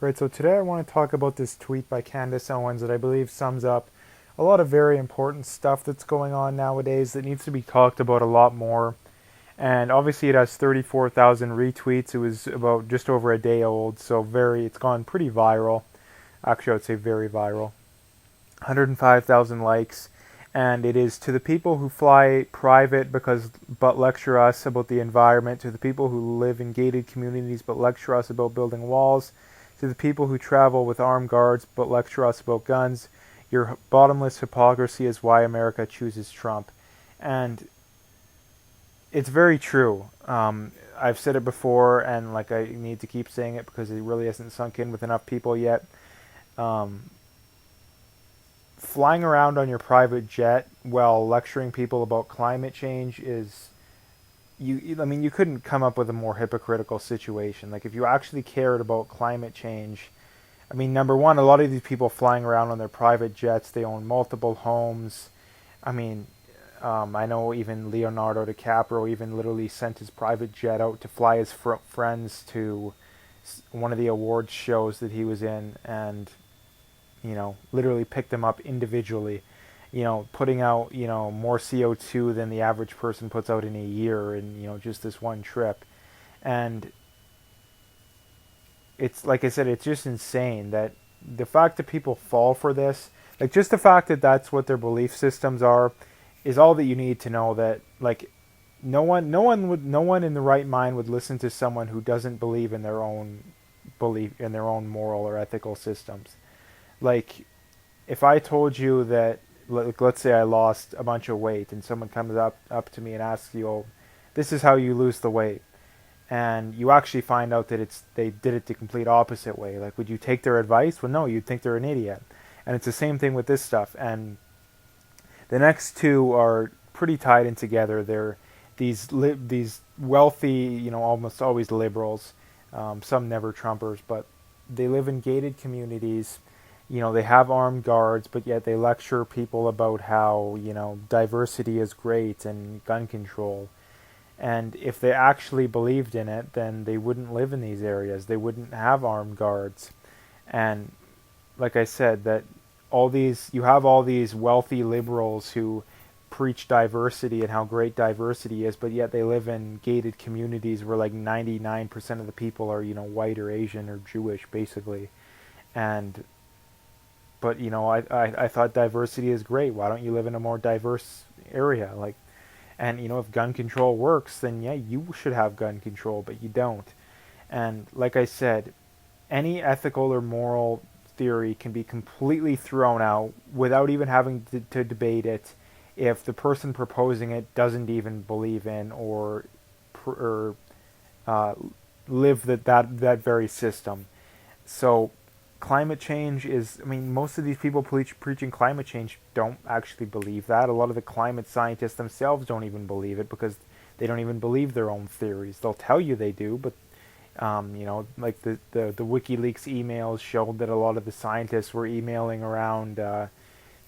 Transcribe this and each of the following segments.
Right, so today I want to talk about this tweet by Candace Owens that I believe sums up a lot of very important stuff that's going on nowadays that needs to be talked about a lot more. And obviously it has 34,000 retweets. It was about just over a day old, so it's gone pretty viral. Actually, I would say very viral. 105,000 likes. And it is to the people who fly private but lecture us about the environment, to the people who live in gated communities but lecture us about building walls, to the people who travel with armed guards but lecture us about guns. Your bottomless hypocrisy is why America chooses Trump. And it's very true. I've said it before, and like I need to keep saying it because it really hasn't sunk in with enough people yet. Um, Flying around on your private jet while lecturing people about climate change is I mean, you couldn't come up with a more hypocritical situation. Like, if you actually cared about climate change, I mean, number one, a lot of these people flying around on their private jets, they own multiple homes. I mean, I know even Leonardo DiCaprio even literally sent his private jet out to fly his friends to one of the awards shows that he was in, and literally picked them up individually, putting out, more CO2 than the average person puts out in a year in, just this one trip. And it's, like I said, it's just insane that the fact that people fall for this, like, just the fact that that's what their belief systems are, is all that you need to know. That, like, no one in the right mind would listen to someone who doesn't believe in their own moral or ethical systems. Like, if I told you that, like, let's say I lost a bunch of weight, and someone comes up to me and asks you, "Oh, this is how you lose the weight," and you actually find out that they did it the complete opposite way, like, would you take their advice? Well, no, you'd think they're an idiot. And it's the same thing with this stuff. And the next two are pretty tied in together. They're these wealthy, almost always liberals, some never Trumpers, but they live in gated communities. They have armed guards, but yet they lecture people about how, diversity is great and gun control. And if they actually believed in it, then they wouldn't live in these areas. They wouldn't have armed guards. And like I said, you have all these wealthy liberals who preach diversity and how great diversity is, but yet they live in gated communities where like 99% of the people are, white or Asian or Jewish, basically. And but I thought diversity is great. Why don't you live in a more diverse area? Like, and if gun control works, then yeah, you should have gun control, but you don't. And like I said, any ethical or moral theory can be completely thrown out without even having to debate it if the person proposing it doesn't even believe in or uh, live that very system. So climate change is, I mean, most of these people preaching climate change don't actually believe that. A lot of the climate scientists themselves don't even believe it because they don't even believe their own theories. They'll tell you they do, but like the WikiLeaks emails showed that a lot of the scientists were emailing around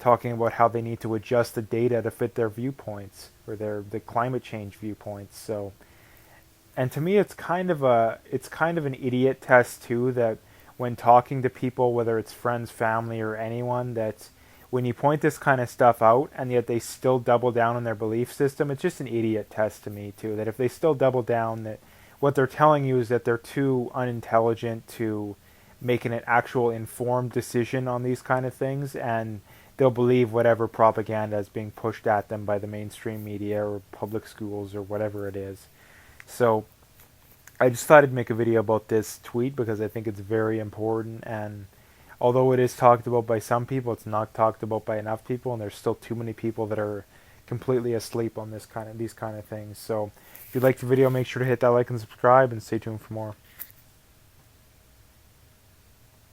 talking about how they need to adjust the data to fit their viewpoints or the climate change viewpoints. So, and to me, it's kind of an idiot test too, that when talking to people, whether it's friends, family, or anyone, that when you point this kind of stuff out and yet they still double down on their belief system, it's just an idiot test to me too. That if they still double down, that what they're telling you is that they're too unintelligent to make an actual informed decision on these kind of things, and they'll believe whatever propaganda is being pushed at them by the mainstream media or public schools or whatever it is. So I just thought I'd make a video about this tweet because I think it's very important, and although it is talked about by some people, it's not talked about by enough people, and there's still too many people that are completely asleep on these kind of things. So if you liked the video, make sure to hit that like and subscribe, and stay tuned for more.